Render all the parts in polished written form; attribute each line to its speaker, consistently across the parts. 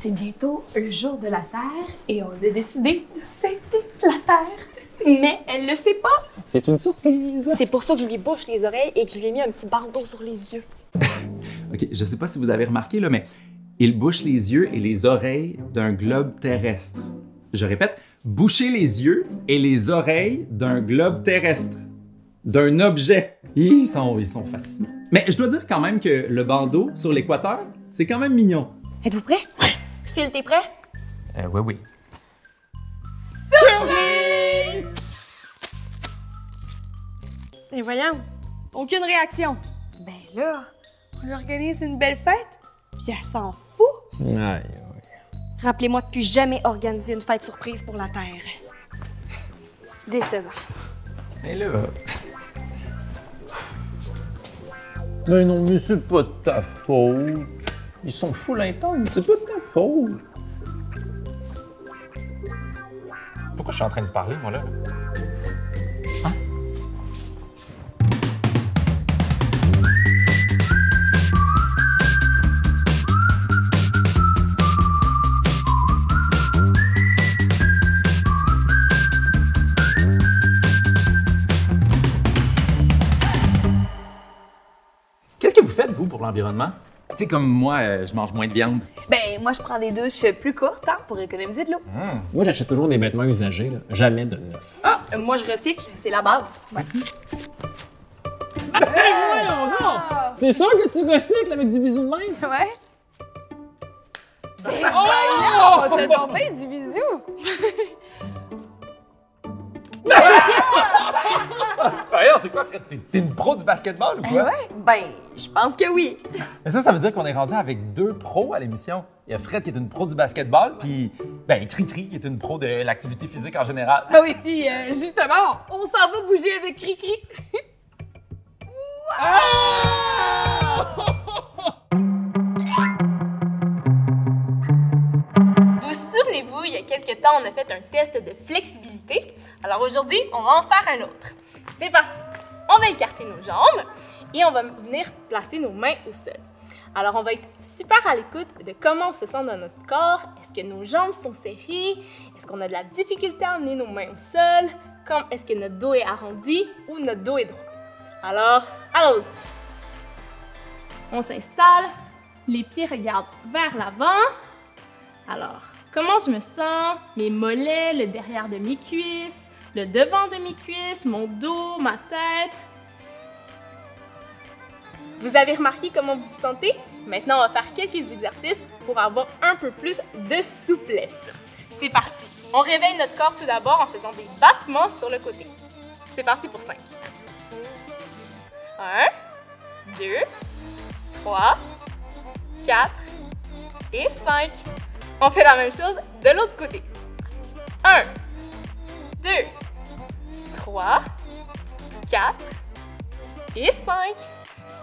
Speaker 1: C'est bientôt le jour de la Terre et on a décidé de fêter la Terre. Mais elle le sait pas.
Speaker 2: C'est une surprise.
Speaker 3: C'est pour ça que je lui bouche les oreilles et que je lui ai mis un petit bandeau sur les yeux.
Speaker 4: OK, je sais pas si vous avez remarqué, là, mais il bouche les yeux et les oreilles d'un globe terrestre. Je répète, boucher les yeux et les oreilles d'un globe terrestre. D'un objet. Ils sont fascinants. Mais je dois dire quand même que le bandeau sur l'équateur, c'est quand même mignon.
Speaker 3: Êtes-vous prêts? Oui. Phil, t'es prêt?
Speaker 4: Oui.
Speaker 3: Surprise! Et voyons, aucune réaction. Ben là, on lui organise une belle fête, puis elle s'en fout.
Speaker 2: Aïe.
Speaker 3: Rappelez-moi de plus jamais organiser une fête surprise pour la Terre. Décevant.
Speaker 4: Mais là...
Speaker 2: Mais non, mais c'est pas de ta faute. Ils sont full intenses, c'est pas de ta faute.
Speaker 5: Pourquoi je suis en train de parler, moi, là? Hein?
Speaker 4: Qu'est-ce que vous faites, vous, pour l'environnement? Tu sais, comme moi, je mange moins de viande.
Speaker 1: Ben, moi, je prends des douches plus courtes pour économiser de l'eau.
Speaker 2: Moi, j'achète toujours des vêtements usagés, là. Jamais de neuf.
Speaker 3: Moi, je recycle, c'est la base. Ouais.
Speaker 2: C'est sûr que tu recycles avec du bisou de même?
Speaker 1: Ouais. Ben, voyons, t'as tombé du bisou.
Speaker 5: Voyons, c'est quoi, Fred? T'es une pro du basketball ou quoi?
Speaker 1: Ouais.
Speaker 3: Ben, je pense que oui.
Speaker 5: Mais ça veut dire qu'on est rendu avec 2 pros à l'émission. Il y a Fred qui est une pro du basketball, puis Cricri qui est une pro de l'activité physique en général.
Speaker 1: Ah oui, puis justement, on s'en va bouger avec Cricri.
Speaker 6: Vous souvenez-vous, il y a quelques temps, on a fait un test de flexibilité. Alors aujourd'hui, on va en faire un autre. C'est parti! On va écarter nos jambes et on va venir placer nos mains au sol. Alors, on va être super à l'écoute de comment on se sent dans notre corps. Est-ce que nos jambes sont serrées? Est-ce qu'on a de la difficulté à amener nos mains au sol? Est-ce que notre dos est arrondi ou notre dos est droit? Alors, allons-y! On s'installe, les pieds regardent vers l'avant. Alors, comment je me sens? Mes mollets, le derrière de mes cuisses, le devant de mes cuisses, mon dos, ma tête. Vous avez remarqué comment vous vous sentez? Maintenant, on va faire quelques exercices pour avoir un peu plus de souplesse. C'est parti! On réveille notre corps tout d'abord en faisant des battements sur le côté. C'est parti pour 5. 1, 2, 3, 4 et 5. On fait la même chose de l'autre côté. 1, 2, 3, 4 et 5.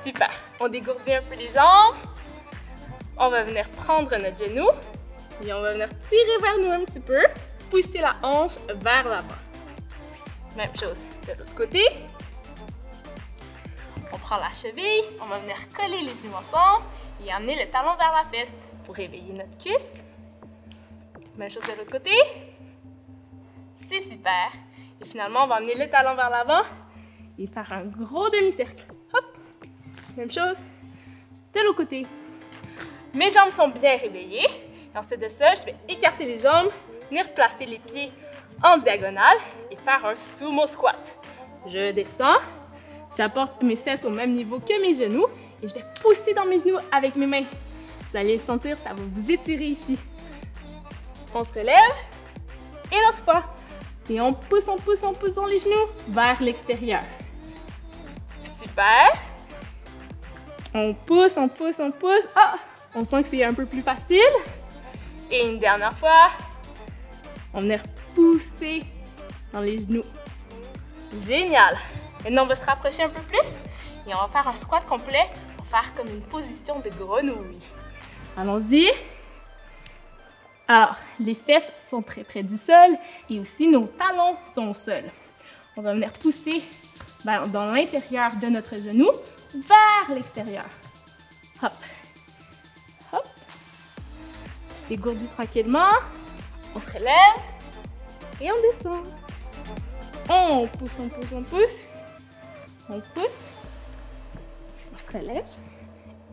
Speaker 6: Super. On dégourdit un peu les jambes. On va venir prendre notre genou et on va venir tirer vers nous un petit peu. Pousser la hanche vers l'avant. Même chose de l'autre côté. On prend la cheville, on va venir coller les genoux ensemble et amener le talon vers la fesse pour réveiller notre cuisse. Même chose de l'autre côté. C'est super. Et finalement, on va amener le talon vers l'avant et faire un gros demi-cercle. Hop! Même chose de l'autre côté. Mes jambes sont bien réveillées. Et ensuite de ça, je vais écarter les jambes, venir placer les pieds en diagonale et faire un sumo squat. Je descends, j'apporte mes fesses au même niveau que mes genoux et je vais pousser dans mes genoux avec mes mains. Vous allez le sentir, ça va vous étirer ici. On se relève et l'autre fois. Et on pousse dans les genoux vers l'extérieur. Super. On pousse. Ah! On sent que c'est un peu plus facile. Et une dernière fois. On va venir pousser dans les genoux. Génial! Maintenant, on va se rapprocher un peu plus et on va faire un squat complet pour faire comme une position de grenouille. Allons-y. Alors, les fesses sont très près du sol et aussi nos talons sont au sol. On va venir pousser dans l'intérieur de notre genou vers l'extérieur. Hop. Hop. se dégourdit tranquillement. On se relève et on descend. On pousse, on pousse, on pousse. On pousse. On se relève.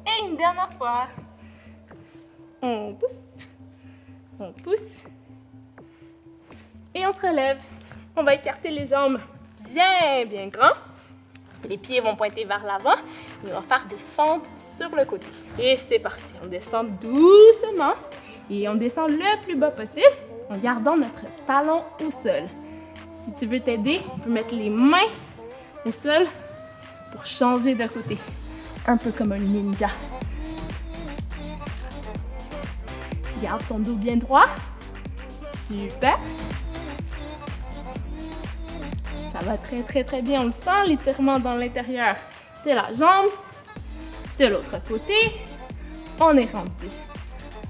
Speaker 6: Et une dernière fois. On pousse. On pousse. Et on se relève. On va écarter les jambes bien, bien grand. Les pieds vont pointer vers l'avant et on va faire des fentes sur le côté. Et c'est parti. On descend doucement et on descend le plus bas possible en gardant notre talon au sol. Si tu veux t'aider, tu peux mettre les mains au sol pour changer de côté. Un peu comme un ninja. Garde ton dos bien droit. Super. Ça va très, très, très bien. On le sent, l'étirement dans l'intérieur de la jambe. De l'autre côté, on est rendu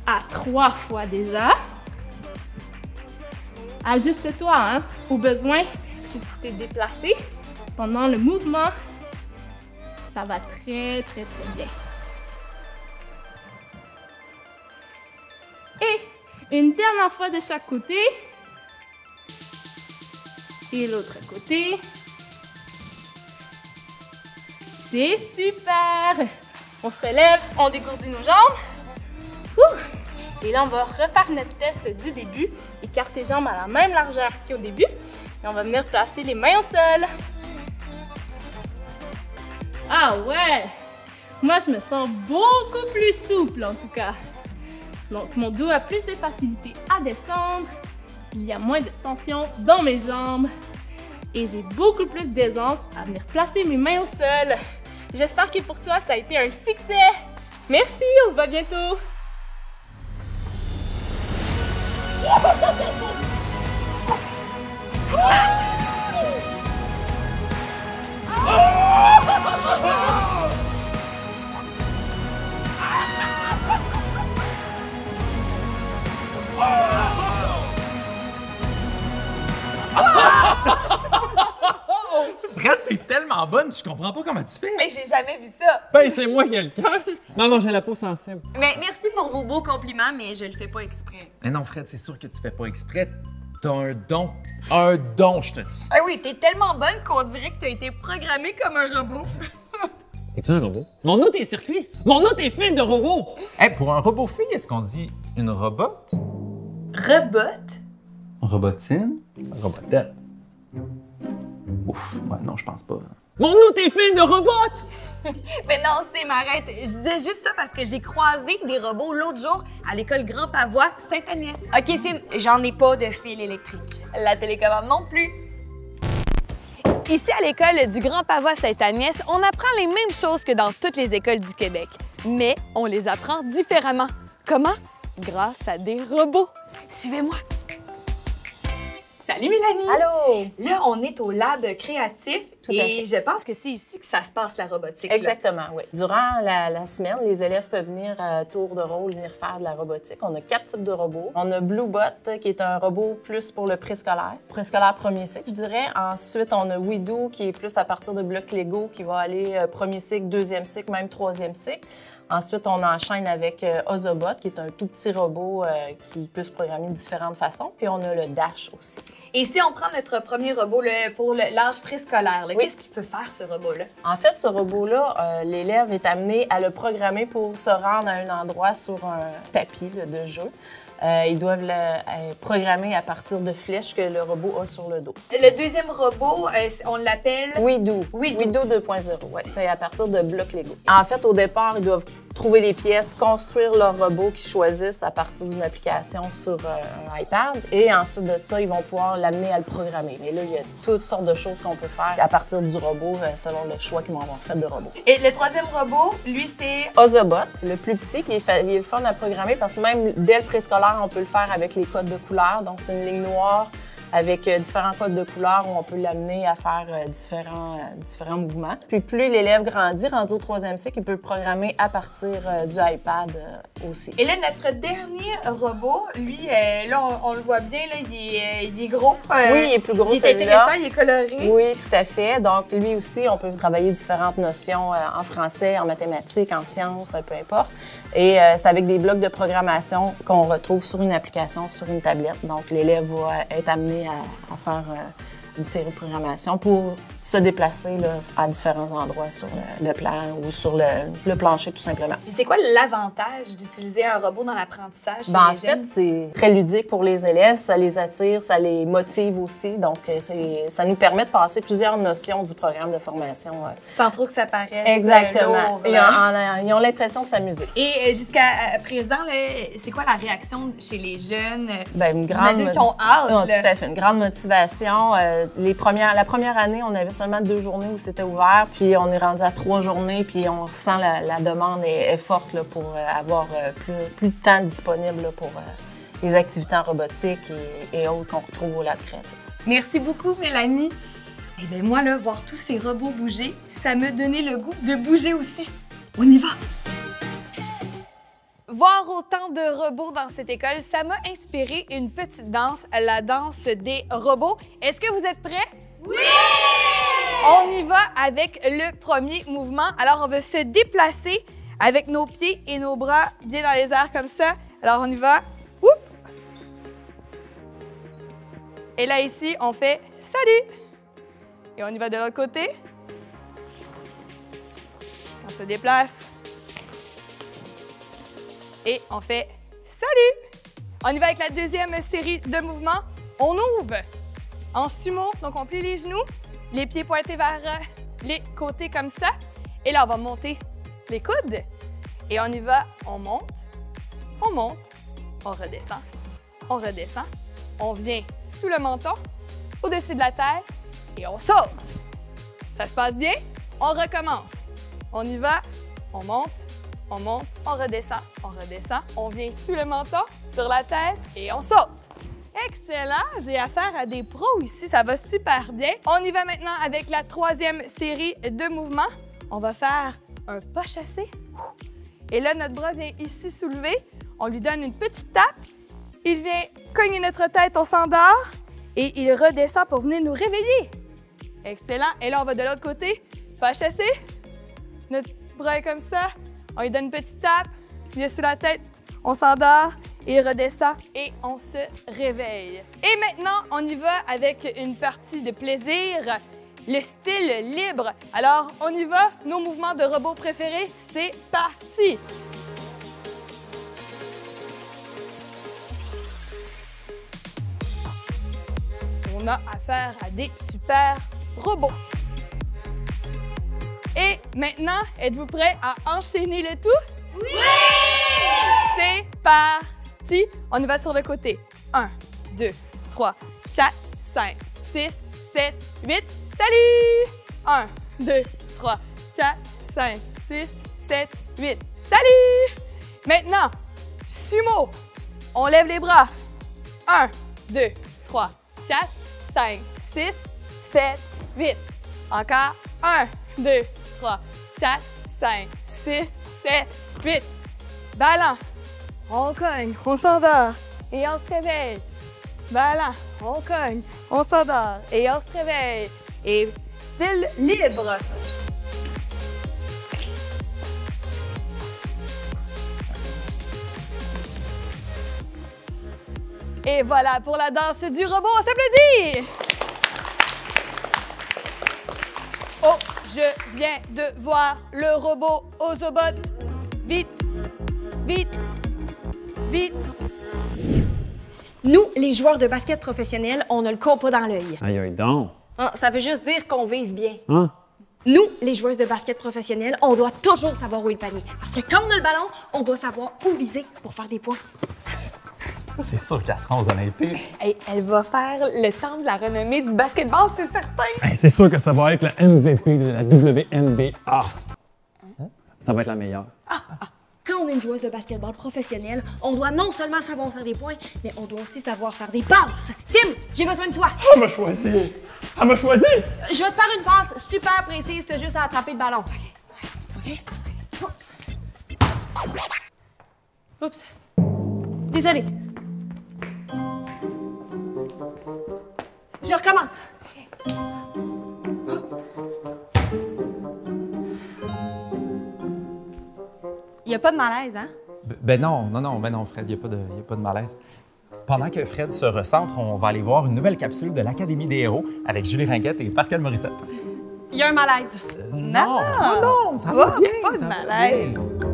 Speaker 6: à 3 fois déjà. Ajuste-toi, hein, au besoin, si tu t'es déplacé pendant le mouvement, ça va très, très, très bien. Et une dernière fois de chaque côté. Et l'autre côté. C'est super! On se relève, on dégourdit nos jambes. Ouh. Et là, on va refaire notre test du début. Écarte tes jambes à la même largeur qu'au début. Et on va venir placer les mains au sol. Ah ouais! Moi, je me sens beaucoup plus souple en tout cas. Donc, mon dos a plus de facilité à descendre. Il y a moins de tension dans mes jambes. Et j'ai beaucoup plus d'aisance à venir placer mes mains au sol. J'espère que pour toi, ça a été un succès. Merci, on se voit bientôt.
Speaker 5: Fred, t'es tellement bonne, je comprends pas comment tu fais.
Speaker 3: Mais j'ai jamais vu ça.
Speaker 2: Ben, c'est moi qui ai le cœur. Non, j'ai la peau sensible.
Speaker 3: Mais merci pour vos beaux compliments, mais je le fais pas exprès.
Speaker 5: Mais non, Fred, c'est sûr que tu fais pas exprès. T'as un don. Un don, je te dis.
Speaker 3: Ah oui, t'es tellement bonne qu'on dirait que t'as été programmée comme un robot.
Speaker 2: Es-tu un robot? Montre-nous tes circuits! Montre-nous tes fils de robot!
Speaker 5: Hey, pour un robot fille, est-ce qu'on dit une robot?
Speaker 3: Robot?
Speaker 4: Robotine?
Speaker 2: Robotette.
Speaker 4: Ouf, ouais, non, je pense pas.
Speaker 2: Montre-nous tes fils de robot!
Speaker 3: Mais non, c'est m'arrête. Je disais juste ça parce que j'ai croisé des robots l'autre jour à l'école Grand Pavois, Sainte-Agnès. OK, Sim, j'en ai pas de fil électrique. La télécommande non plus. Ici, à l'école du Grand Pavois Sainte-Agnès, on apprend les mêmes choses que dans toutes les écoles du Québec. Mais on les apprend différemment. Comment? Grâce à des robots. Suivez-moi. Salut Mélanie!
Speaker 7: Allô!
Speaker 3: Là, on est au lab créatif
Speaker 7: Tout à fait.
Speaker 3: et je pense que c'est ici que ça se passe, la robotique. là.
Speaker 7: Exactement, oui. Durant la semaine, les élèves peuvent venir à tour de rôle, venir faire de la robotique. On a 4 types de robots. On a Bluebot, qui est un robot plus pour le préscolaire. Préscolaire premier cycle, je dirais. Ensuite, on a WeDo, qui est plus à partir de blocs Lego, qui va aller premier cycle, deuxième cycle, même troisième cycle. Ensuite, on enchaîne avec Ozobot, qui est un tout petit robot qui peut se programmer de différentes façons. Puis on a le Dash aussi.
Speaker 3: Et si on prend notre premier robot pour l'âge préscolaire, là,
Speaker 7: Oui.
Speaker 3: qu'est-ce qu'il peut faire, ce robot-là?
Speaker 7: En fait, ce robot-là, l'élève est amené à le programmer pour se rendre à un endroit sur un tapis là, de jeu. Ils doivent le programmer à partir de flèches que le robot a sur le dos.
Speaker 3: Le deuxième robot, on l'appelle...
Speaker 7: WeDo. WeDo 2.0, ouais. C'est à partir de blocs Lego. En fait, au départ, ils doivent trouver les pièces, construire leur robot qu'ils choisissent à partir d'une application sur un iPad. Et ensuite de ça, ils vont pouvoir l'amener à le programmer. Mais là, il y a toutes sortes de choses qu'on peut faire à partir du robot selon le choix qu'ils vont avoir fait de robot.
Speaker 3: Et le troisième robot, lui, c'est...
Speaker 7: Ozobot, c'est le plus petit, puis il est fun à programmer parce que même dès le préscolaire, on peut le faire avec les codes de couleurs. Donc, c'est une ligne noire avec différents codes de couleurs où on peut l'amener à faire différents mouvements. Puis plus l'élève grandit, rendu au 3e cycle, il peut le programmer à partir du iPad aussi.
Speaker 3: Et là, notre dernier robot, lui, là, on le voit bien, là, il est gros.
Speaker 7: Oui, il est plus gros
Speaker 3: il est
Speaker 7: celui-là.
Speaker 3: intéressant, il est coloré.
Speaker 7: Oui, tout à fait. Donc, lui aussi, on peut travailler différentes notions en français, en mathématiques, en sciences, peu importe. Et c'est avec des blocs de programmation qu'on retrouve sur une application, sur une tablette. Donc, l'élève va être amené à faire une série de programmation pour se déplacer là, à différents endroits sur le plan ou sur le plancher, tout simplement.
Speaker 3: Puis c'est quoi l'avantage d'utiliser un robot dans l'apprentissage chez
Speaker 7: En
Speaker 3: les
Speaker 7: fait,
Speaker 3: jeunes?
Speaker 7: c'est très ludique pour les élèves, ça les attire, ça les motive aussi. Donc, ça nous permet de passer plusieurs notions du programme de formation.
Speaker 3: Sans trop que ça paraisse
Speaker 7: Exactement.
Speaker 3: lourd,
Speaker 7: Ils ont l'impression de s'amuser.
Speaker 3: Et jusqu'à présent, là, c'est quoi la réaction chez les jeunes?
Speaker 7: Bien, une grande...
Speaker 3: J'imagine qu'ils ont hâte.
Speaker 7: Oh,
Speaker 3: là.
Speaker 7: tout à fait, une grande motivation. La première année, on avait seulement 2 journées où c'était ouvert, puis on est rendu à 3 journées, puis on sent la demande est forte là, pour avoir plus de temps disponible là, pour les activités en robotique et autres qu'on retrouve au Lab Créatif.
Speaker 3: Merci beaucoup, Mélanie. Eh bien, moi, là, voir tous ces robots bouger, ça me donnait le goût de bouger aussi. On y va! Voir autant de robots dans cette école, ça m'a inspiré une petite danse, la danse des robots. Est-ce que vous êtes prêts? Oui! On y va avec le premier mouvement. Alors, on va se déplacer avec nos pieds et nos bras bien dans les airs comme ça. Alors, on y va. Oup! Et là, ici, on fait « Salut! » Et on y va de l'autre côté. On se déplace. Et on fait « Salut! » On y va avec la deuxième série de mouvements. On ouvre en sumo, donc on plie les genoux, les pieds pointés vers les côtés comme ça. Et là, on va monter les coudes. Et on y va, on monte, on redescend, on vient sous le menton, au-dessus de la tête et on saute. Ça se passe bien? On recommence. On y va, on monte, on redescend, on vient sous le menton, sur la tête et on saute. Excellent! J'ai affaire à des pros ici, ça va super bien. On y va maintenant avec la troisième série de mouvements. On va faire un pas chassé. Et là, notre bras vient ici soulever. On lui donne une petite tape. Il vient cogner notre tête, on s'endort. Et il redescend pour venir nous réveiller. Excellent. Et là, on va de l'autre côté. Pas chassé. Notre bras est comme ça. On lui donne une petite tape. Il vient sous la tête. On s'endort. Il redescend et on se réveille. Et maintenant, on y va avec une partie de plaisir, le style libre. Alors, on y va. Nos mouvements de robots préférés, c'est parti! On a affaire à des super robots. Et maintenant, êtes-vous prêts à enchaîner le tout? Oui! C'est parti! On y va sur le côté. 1, 2, 3, 4, 5, 6, 7, 8. Salut! 1, 2, 3, 4, 5, 6, 7, 8. Salut! Maintenant, sumo. On lève les bras. 1, 2, 3, 4, 5, 6, 7, 8. Encore. 1, 2, 3, 4, 5, 6, 7, 8. Ballon. On cogne, on s'endort et on se réveille. Ballon, on cogne, on s'endort et on se réveille. Et style libre. Et voilà pour la danse du robot. On s'applaudit! Oh, je viens de voir le robot Ozobot. Vite, vite, vite.
Speaker 8: Nous, les joueurs de basket professionnels, on a le compas dans l'œil.
Speaker 2: Aïe, aïe, donc.
Speaker 8: Ah, ça veut juste dire qu'on vise bien.
Speaker 2: Hein?
Speaker 8: Nous, les joueuses de basket professionnels, on doit toujours savoir où est le panier. Parce que quand on a le ballon, on doit savoir où viser pour faire des points.
Speaker 5: C'est sûr qu'elle sera aux Olympiques.
Speaker 3: Hey, elle va faire le temps de la renommée du basketball, c'est certain.
Speaker 2: Hey, c'est sûr que ça va être la MVP de la WNBA. Ça va être la meilleure.
Speaker 8: Quand on est une joueuse de basketball professionnelle, on doit non seulement savoir faire des points, mais on doit aussi savoir faire des passes. Sim, j'ai besoin de toi.
Speaker 2: Elle m'a choisi! Elle m'a choisi!
Speaker 8: Je vais te faire une passe super précise, t'as juste à attraper le ballon. OK? Oups. Désolée. Je recommence. Il n'y a pas de malaise, hein?
Speaker 5: Ben non, Fred, il n'y a pas de malaise. Pendant que Fred se recentre, on va aller voir une nouvelle capsule de l'Académie des héros avec Julie Ringuette et Pascal Morissette.
Speaker 8: Il y a un malaise.
Speaker 3: Non,
Speaker 5: ça va bien,
Speaker 3: pas de
Speaker 5: ça va
Speaker 3: malaise.
Speaker 5: bien.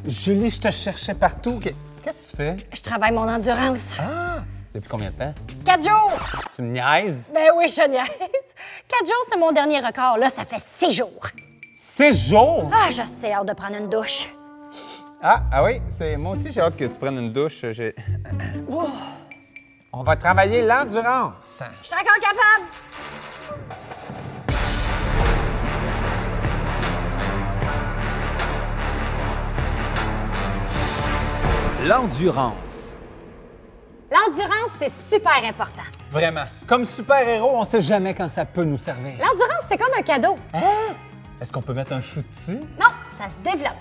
Speaker 5: Julie, je te cherchais partout. Qu'est-ce que tu fais?
Speaker 9: Je travaille mon endurance.
Speaker 5: Ah! Depuis combien de temps?
Speaker 9: 4 jours!
Speaker 5: Tu me niaises?
Speaker 9: Ben oui, je niaise. 4 jours, c'est mon dernier record. Là, ça fait 6 jours.
Speaker 5: 6 jours?
Speaker 9: Ah, j'ai assez hâte de prendre une douche.
Speaker 10: Ah oui, moi aussi j'ai hâte que tu prennes une douche.
Speaker 5: On va travailler l'endurance.
Speaker 9: Je suis encore capable!
Speaker 10: L'endurance.
Speaker 9: L'endurance, c'est super important.
Speaker 5: Vraiment. Comme super-héros, on sait jamais quand ça peut nous servir.
Speaker 9: L'endurance, c'est comme un cadeau.
Speaker 5: Est-ce qu'on peut mettre un chou dessus?
Speaker 9: Non, ça se développe.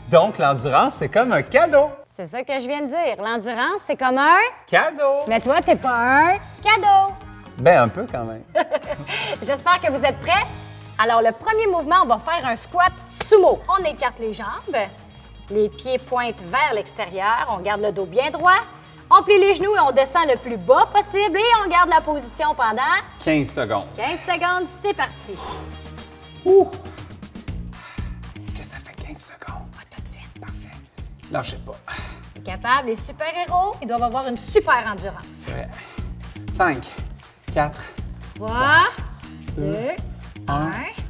Speaker 5: Donc, l'endurance, c'est comme un cadeau.
Speaker 9: C'est ça que je viens de dire. L'endurance, c'est comme un...
Speaker 5: Cadeau!
Speaker 9: Mais toi, t'es pas un cadeau.
Speaker 10: Ben, un peu quand même.
Speaker 9: J'espère que vous êtes prêts. Alors, le premier mouvement, on va faire un squat sumo. On écarte les jambes, les pieds pointent vers l'extérieur, on garde le dos bien droit, on plie les genoux et on descend le plus bas possible et on garde la position pendant
Speaker 10: 15 secondes.
Speaker 9: 15 secondes. C'est parti.
Speaker 10: Est-ce que ça fait 15 secondes?
Speaker 9: Pas tout de suite.
Speaker 10: Parfait. Lâchez pas.
Speaker 9: T'es capable? Les super-héros, ils doivent avoir une super endurance.
Speaker 10: C'est vrai. 5, 4,
Speaker 9: 3, 2, 1.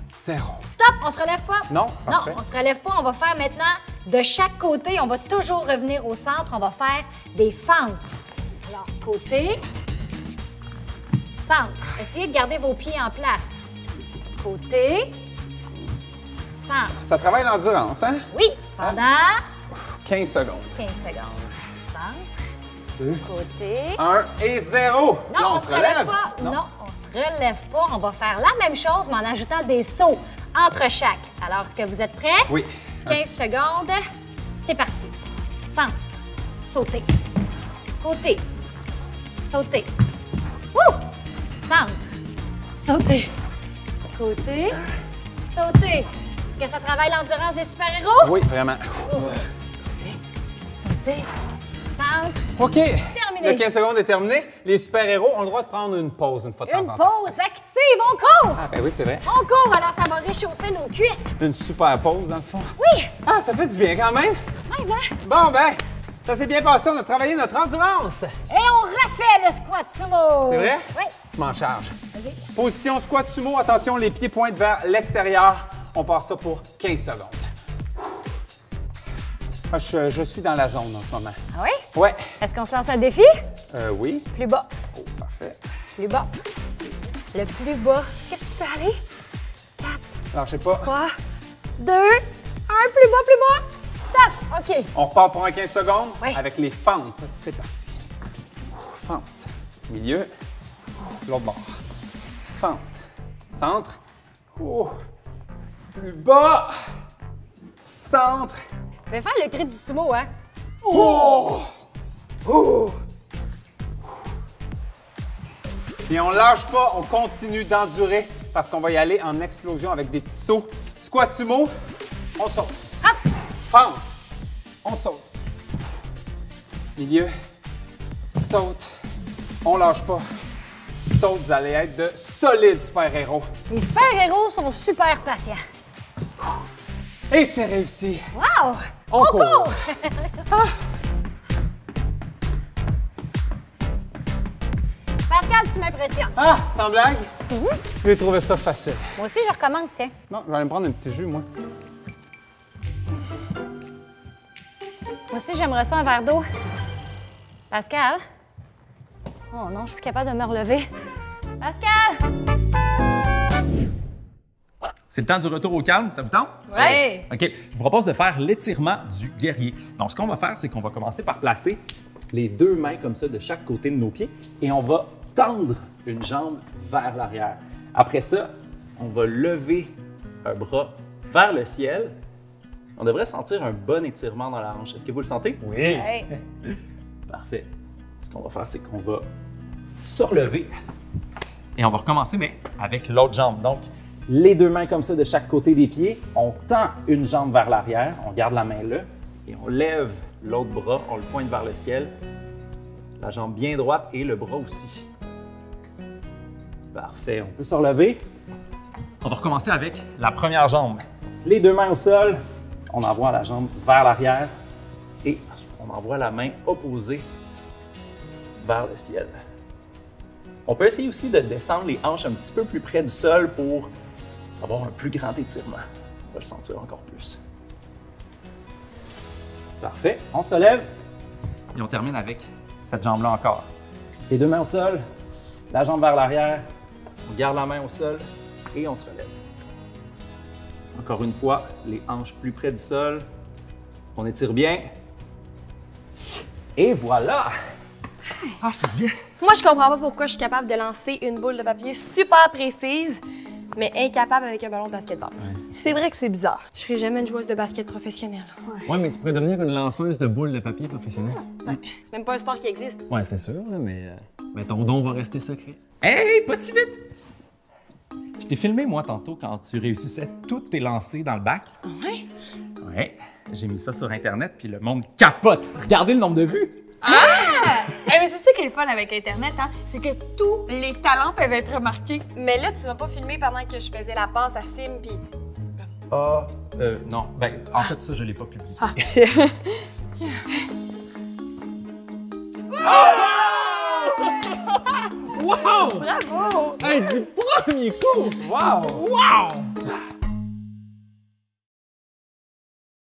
Speaker 10: 0.
Speaker 9: Stop! On se relève pas.
Speaker 10: Non,
Speaker 9: Non,
Speaker 10: parfait.
Speaker 9: on se relève pas. On va faire maintenant de chaque côté. On va toujours revenir au centre. On va faire des fentes. Alors, côté, centre. Essayez de garder vos pieds en place. Côté, centre.
Speaker 10: Ça travaille l'endurance, hein?
Speaker 9: Oui, pendant
Speaker 10: 15 secondes.
Speaker 9: 15 secondes. Centre,
Speaker 10: 2,
Speaker 9: côté.
Speaker 10: 1 et 0.
Speaker 9: Non, on se relève pas. Non, on se relève pas. On va faire la même chose, mais en ajoutant des sauts entre chaque. Alors, est-ce que vous êtes prêts?
Speaker 10: Oui.
Speaker 9: 15 secondes. C'est parti. Centre. Sauter. Côté. Sauter. Wouh! Centre. Sauter. Côté. Sauter. Est-ce que ça travaille l'endurance des super-héros?
Speaker 10: Oui, vraiment.
Speaker 9: Côté. Sauter. Centre.
Speaker 10: OK.
Speaker 9: Terminé.
Speaker 10: Le 15 secondes est terminé. Les super-héros ont le droit de prendre une pause une fois de temps
Speaker 9: Une
Speaker 10: en temps.
Speaker 9: pause active. On court!
Speaker 10: Ah, ben oui, c'est vrai.
Speaker 9: On court, alors ça va réchauffer nos cuisses.
Speaker 10: Une super pause, dans le fond.
Speaker 9: Oui!
Speaker 10: Ah, ça fait du bien quand même.
Speaker 9: Ouais, hein?
Speaker 10: Bon, ben, ça s'est bien passé. On a travaillé notre endurance.
Speaker 9: Et on refait le squat sumo.
Speaker 10: C'est vrai?
Speaker 9: Oui.
Speaker 10: Je m'en charge.
Speaker 9: Vas-y.
Speaker 10: Position squat sumo. Attention, les pieds pointent vers l'extérieur. On part ça pour 15 secondes. Ah, je suis dans la zone en ce moment.
Speaker 9: Ah oui?
Speaker 10: Ouais.
Speaker 9: Est-ce qu'on se lance un défi?
Speaker 10: Oui.
Speaker 9: Plus bas.
Speaker 10: Oh, parfait.
Speaker 9: Plus bas. Le plus bas. Qu'est-ce que tu peux aller? 4,
Speaker 10: Alors, je sais pas.
Speaker 9: 3, 2, 1. Plus bas, plus bas. Stop. OK.
Speaker 10: On repart pour un 15 secondes
Speaker 9: Oui.
Speaker 10: avec les fentes. C'est parti. Fente. Milieu. L'autre bord. Fente. Centre. Oh. Plus bas. Centre.
Speaker 9: Je vais faire le cri du sumo, hein?
Speaker 10: Oh! Oh! Et on lâche pas, on continue d'endurer parce qu'on va y aller en explosion avec des petits sauts. Squat sumo, on saute.
Speaker 9: Hop!
Speaker 10: Fente, on saute. Milieu, saute, on lâche pas. Saute, vous allez être de solides super-héros.
Speaker 9: Les super-héros sont super patients.
Speaker 10: Et c'est réussi.
Speaker 9: Wow!
Speaker 10: On court.
Speaker 9: Pascal, tu m'impressionnes.
Speaker 10: Ah, sans blague? J'ai trouvé ça facile.
Speaker 9: Moi aussi, je recommence, tiens.
Speaker 10: Non, je vais aller me prendre un petit jus, moi.
Speaker 9: Moi aussi, j'aimerais ça un verre d'eau. Pascal? Oh non, je suis plus capable de me relever. Pascal!
Speaker 5: C'est le temps du retour au calme, ça vous tente?
Speaker 3: Ouais!
Speaker 5: OK, je vous propose de faire l'étirement du guerrier. Donc, ce qu'on va faire, c'est qu'on va commencer par placer les 2 mains comme ça de chaque côté de nos pieds et on va tendre une jambe vers l'arrière. Après ça, on va lever un bras vers le ciel. On devrait sentir un bon étirement dans la hanche. Est-ce que vous le sentez?
Speaker 2: Oui.
Speaker 3: Hey.
Speaker 5: Parfait. Ce qu'on va faire, c'est qu'on va se relever et on va recommencer, mais avec l'autre jambe. Donc, les 2 mains comme ça de chaque côté des pieds. On tend une jambe vers l'arrière, on garde la main là et on lève l'autre bras, on le pointe vers le ciel. La jambe bien droite et le bras aussi. Parfait, on peut se relever. On va recommencer avec la première jambe. Les 2 mains au sol, on envoie la jambe vers l'arrière et on envoie la main opposée vers le ciel. On peut essayer aussi de descendre les hanches un petit peu plus près du sol pour avoir un plus grand étirement. On va le sentir encore plus. Parfait. On se relève et on termine avec cette jambe-là encore. Les 2 mains au sol, la jambe vers l'arrière, on garde la main au sol et on se relève. Encore une fois, les hanches plus près du sol. On étire bien. Et voilà! Ah, ça fait du bien!
Speaker 8: Moi, je comprends pas pourquoi je suis capable de lancer une boule de papier super précise, mais incapable avec un ballon de basketball.
Speaker 3: C'est vrai que c'est bizarre.
Speaker 8: Je serai jamais une joueuse de basket professionnelle.
Speaker 2: Ouais, mais tu pourrais devenir une lanceuse de boules de papier professionnelle.
Speaker 8: C'est même pas un sport qui existe.
Speaker 2: Ouais, c'est sûr, là, mais ton don va rester secret.
Speaker 5: Hey, pas si vite! Je t'ai filmé, moi, tantôt, quand tu réussissais tous tes lancers dans le bac.
Speaker 8: Ouais?
Speaker 5: Ouais, j'ai mis ça sur Internet, puis le monde capote. Regardez le nombre de vues.
Speaker 3: Mais c'est ça qui est le fun avec Internet, hein? C'est que tous les talents peuvent être remarqués.
Speaker 8: Mais là, tu m'as pas filmé pendant que je faisais la passe à Sim pis tu...
Speaker 5: Ah, non. Ben, en fait, ça, je l'ai pas publié.
Speaker 2: Wow!
Speaker 3: Bravo!
Speaker 2: Hey, du premier coup! Wow! Wow!